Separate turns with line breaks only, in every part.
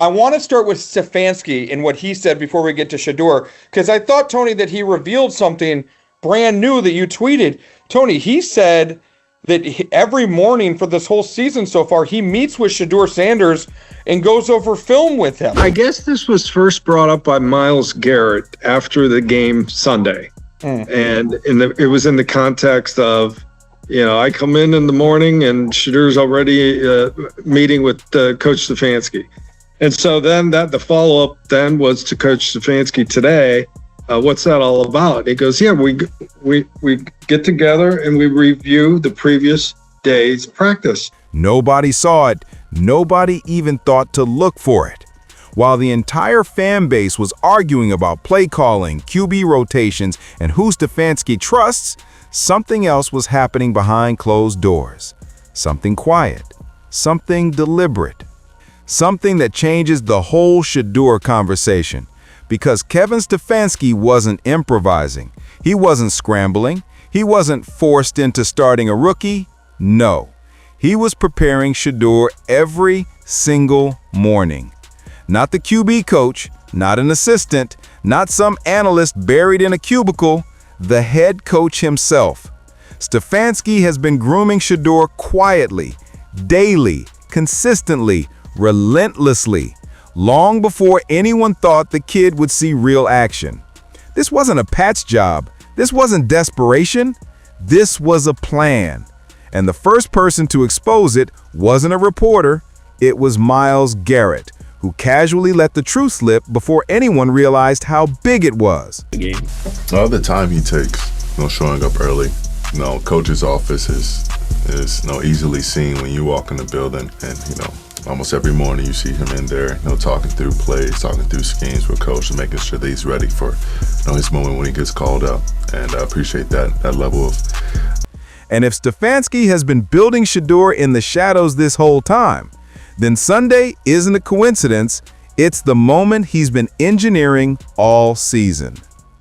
I want to start with Stefanski and what he said before we get to Shedeur, because I thought, Tony, that he revealed something brand new that you tweeted. Tony, he said that every morning for this whole season so far, he meets with Shedeur Sanders and goes over film with him.
I guess this was first brought up by Miles Garrett after the game Sunday. And it was in the context of, I come in the morning and Shedeur's already meeting with Coach Stefanski. And so then the follow-up then was to Coach Stefanski today. What's that all about? He goes, we get together and we review the previous day's practice.
Nobody saw it. Nobody even thought to look for it. While the entire fan base was arguing about play calling, QB rotations, and who Stefanski trusts, something else was happening behind closed doors. Something quiet. Something deliberate. Something that changes the whole Shedeur conversation. Because Kevin Stefanski wasn't improvising. He wasn't scrambling. He wasn't forced into starting a rookie. No. He was preparing Shedeur every single morning. Not the QB coach, not an assistant, not some analyst buried in a cubicle, the head coach himself. Stefanski has been grooming Shedeur quietly, daily, consistently, relentlessly, long before anyone thought the kid would see real action. This wasn't a patch job. This wasn't desperation. This was a plan. And the first person to expose it wasn't a reporter. It was Miles Garrett, who casually let the truth slip before anyone realized how big it was.
All the time he takes, showing up early. Coach's office is easily seen when you walk in the building, and almost every morning you see him in there, talking through plays, talking through schemes with coach, and making sure that he's ready for his moment when he gets called up. And I appreciate that level of.
And if Stefanski has been building Shedeur in the shadows this whole time, then Sunday isn't a coincidence. It's the moment he's been engineering all season.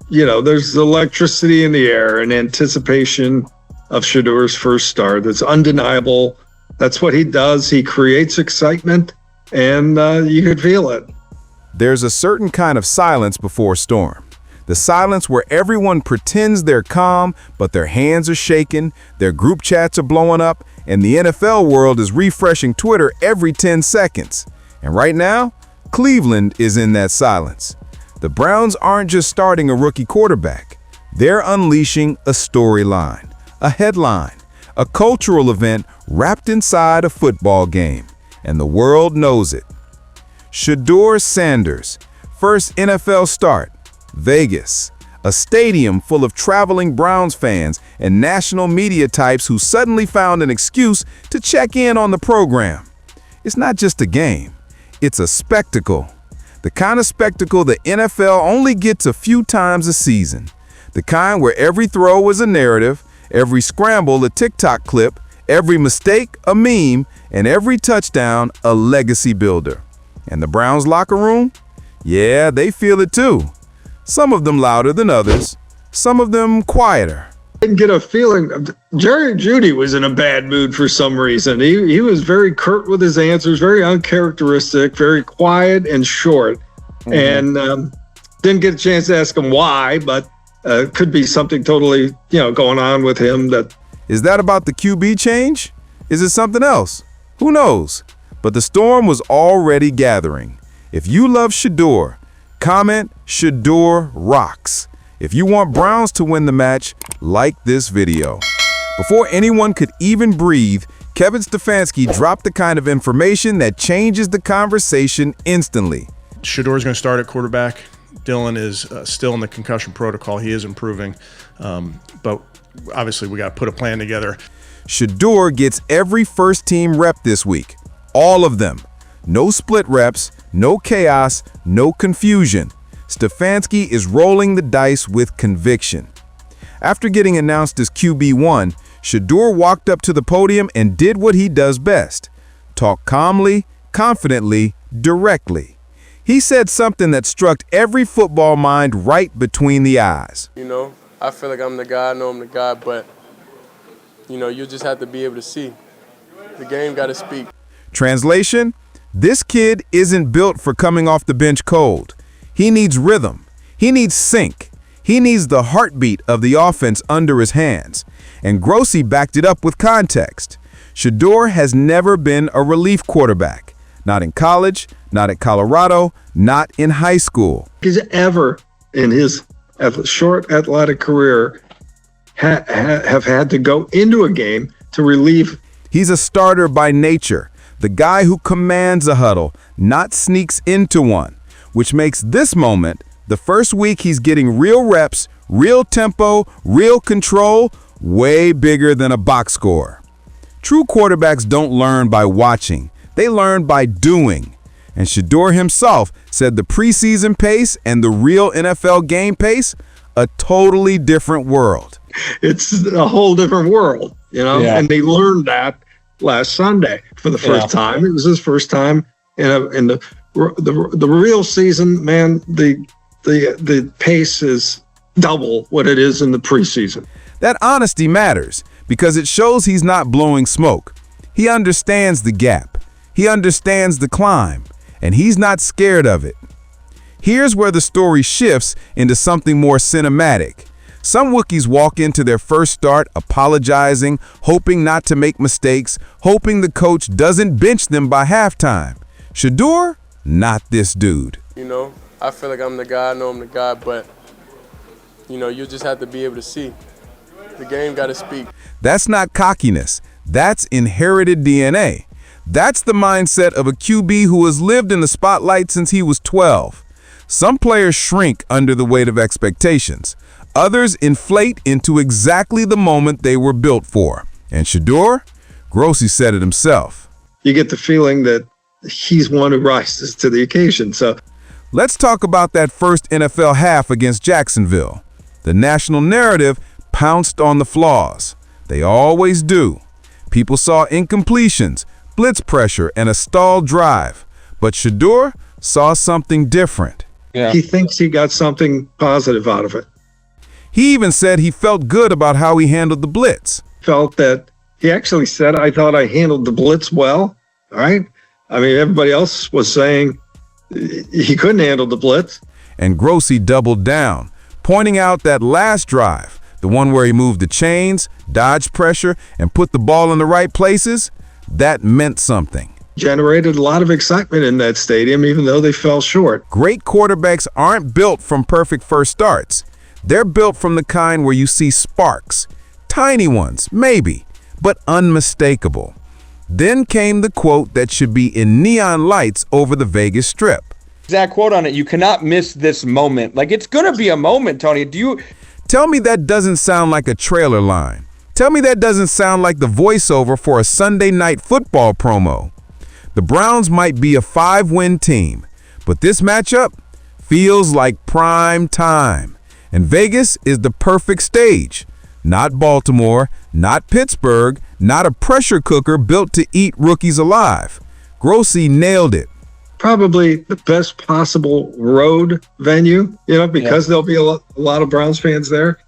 There's electricity in the air and anticipation of Shedeur's first start. That's undeniable. That's what he does. He creates excitement, and you could feel it.
There's a certain kind of silence before storm. The silence where everyone pretends they're calm, but their hands are shaking, their group chats are blowing up, and the NFL world is refreshing Twitter every 10 seconds. And right now, Cleveland is in that silence. The Browns aren't just starting a rookie quarterback. They're unleashing a storyline, a headline, a cultural event wrapped inside a football game. And the world knows it. Shedeur Sanders, first NFL start, Vegas, a stadium full of traveling Browns fans and national media types who suddenly found an excuse to check in on the program. It's not just a game, it's a spectacle. The kind of spectacle the NFL only gets a few times a season. The kind where every throw is a narrative, every scramble a TikTok clip, every mistake a meme, and every touchdown a legacy builder. And the Browns locker room? Yeah, they feel it too. Some of them louder than others, some of them quieter.
I didn't get a feeling. Jerry Jeudy was in a bad mood for some reason. He was very curt with his answers, very uncharacteristic, very quiet and short. And didn't get a chance to ask him why, but could be something totally, going on with him.
Is that about the QB change? Is it something else? Who knows? But the storm was already gathering. If you love Shedeur, comment Shedeur rocks. If you want Browns to win the match, like this video. Before anyone could even breathe, Kevin Stefanski dropped the kind of information that changes the conversation instantly.
Shedeur is going to start at quarterback. Dylan is still in the concussion protocol. He is improving, but obviously we got to put a plan together.
Shedeur gets every first-team rep this week. All of them. No split reps, no chaos, no confusion. Stefanski is rolling the dice with conviction. After getting announced as QB1, Shedeur walked up to the podium and did what he does best. Talk calmly, confidently, directly. He said something that struck every football mind right between the eyes.
I feel like I'm the guy, I know I'm the guy, but, you just have to be able to see. The game got to speak.
Translation, This kid isn't built for coming off the bench cold. He needs rhythm. He needs sync. He needs the heartbeat of the offense under his hands. And Grossi backed it up with context. Shedeur has never been a relief quarterback. Not in college, not at Colorado, not in high school.
He's ever in his short athletic career have had to go into a game to relieve.
He's a starter by nature, the guy who commands a huddle, not sneaks into one, which makes this moment, the first week he's getting real reps, real tempo, real control, way bigger than a box score. True quarterbacks don't learn by watching. They learn by doing. And Shedeur himself said the preseason pace and the real NFL game pace, a totally different world.
It's a whole different world,
Yeah.
and they learned that last Sunday for the first time. It was his first time in the real season, man. The pace is double what it is in the preseason.
That honesty matters because it shows he's not blowing smoke. He understands the gap. He understands the climb, and he's not scared of it. Here's where the story shifts into something more cinematic. Some rookies walk into their first start apologizing, hoping not to make mistakes, hoping the coach doesn't bench them by halftime. Shedeur, not this dude.
I feel like I'm the guy. I know I'm the guy, but, you just have to be able to see. The game got to speak.
That's not cockiness. That's inherited DNA. That's the mindset of a QB who has lived in the spotlight since he was 12. Some players shrink under the weight of expectations. Others inflate into exactly the moment they were built for. And Shedeur, Grossi said it himself.
You get the feeling that he's one who rises to the occasion. So
let's talk about that first NFL half against Jacksonville. The national narrative pounced on the flaws. They always do. People saw incompletions, blitz pressure, and a stalled drive. But Shedeur saw something different.
he thinks he got something positive out of it.
He even said he felt good about how he handled the blitz.
Felt that he actually said, I thought I handled the blitz well. All right. I mean, everybody else was saying he couldn't handle the blitz.
And Grossi doubled down, pointing out that last drive, the one where he moved the chains, dodged pressure, and put the ball in the right places, that meant something.
Generated a lot of excitement in that stadium, even though they fell short.
Great quarterbacks aren't built from perfect first starts. They're built from the kind where you see sparks. Tiny ones, maybe, but unmistakable. Then came the quote that should be in neon lights over the Vegas Strip.
Exact quote on it. You cannot miss this moment. Like, it's going to be a moment, Tony.
Tell me that doesn't sound like a trailer line. Tell me that doesn't sound like the voiceover for a Sunday night football promo. The Browns might be a 5-win team, but this matchup feels like prime time. And Vegas is the perfect stage. Not Baltimore, not Pittsburgh, not a pressure cooker built to eat rookies alive. Grossi nailed it.
Probably the best possible road venue, because there'll be a lot of Browns fans there.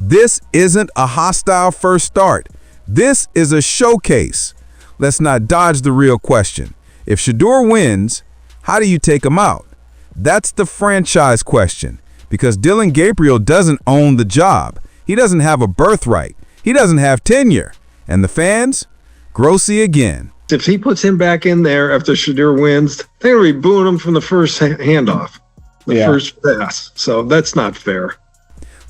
This isn't a hostile first start. This is a showcase. Let's not dodge the real question. If Shedeur wins, how do you take him out? That's the franchise question, because Dylan Gabriel doesn't own the job. He doesn't have a birthright. He doesn't have tenure. And the fans? Grossi again.
If he puts him back in there after Shedeur wins, they're going to be booing him from the first handoff, the first pass. So that's not fair.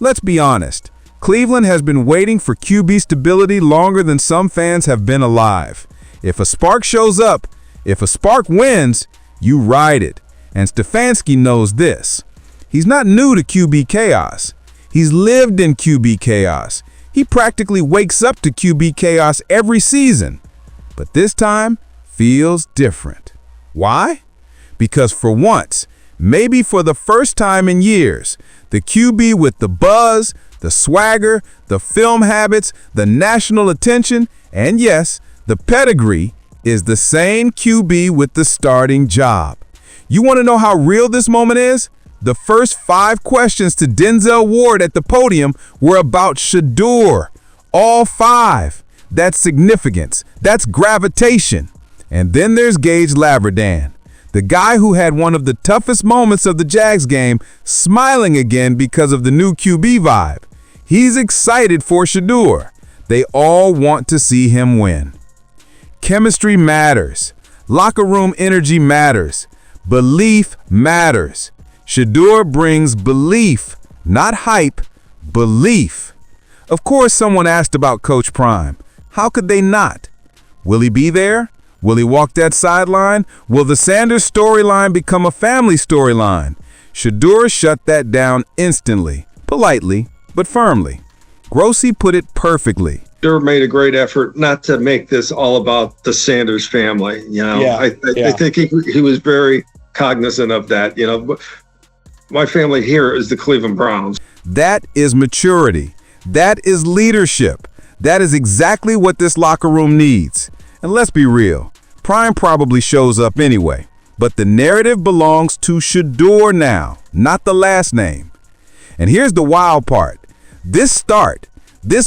Let's be honest. Cleveland has been waiting for QB stability longer than some fans have been alive. If a spark shows up, if a spark wins, you ride it. And Stefanski knows this. He's not new to QB chaos. He's lived in QB chaos. He practically wakes up to QB chaos every season. But this time feels different. Why? Because for once, maybe for the first time in years, the QB with the buzz, the swagger, the film habits, the national attention, and yes, the pedigree is the same QB with the starting job. You want to know how real this moment is? The first 5 questions to Denzel Ward at the podium were about Shedeur. All 5. That's significance. That's gravitation. And then there's Gage Laverdan, the guy who had one of the toughest moments of the Jags game, smiling again because of the new QB vibe. He's excited for Shedeur. They all want to see him win. Chemistry matters. Locker room energy matters. Belief matters. Shedeur brings belief, not hype, belief. Of course, someone asked about Coach Prime. How could they not? Will he be there? Will he walk that sideline? Will the Sanders storyline become a family storyline? Shedeur shut that down instantly, politely, but firmly. Grossi put it perfectly.
Shedeur made a great effort not to make this all about the Sanders family. I think he was very cognizant of that. My family here is the Cleveland Browns.
That is maturity. That is leadership. That is exactly what this locker room needs. And let's be real, Prime probably shows up anyway, but the narrative belongs to Shedeur now, not the last name. And here's the wild part. This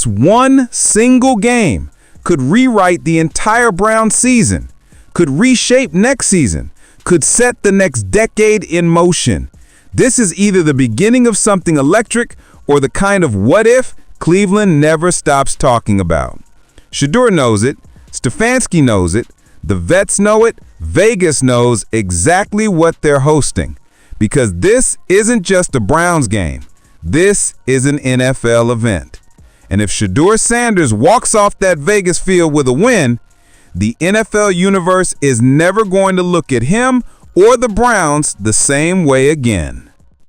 one single game could rewrite the entire Browns season, could reshape next season, could set the next decade in motion. This is either the beginning of something electric or the kind of what if Cleveland never stops talking about. Shedeur knows it. Stefanski knows it. The vets know it. Vegas knows exactly what they're hosting. Because this isn't just a Browns game. This is an NFL event. And if Shedeur Sanders walks off that Vegas field with a win, the NFL universe is never going to look at him or the Browns the same way again.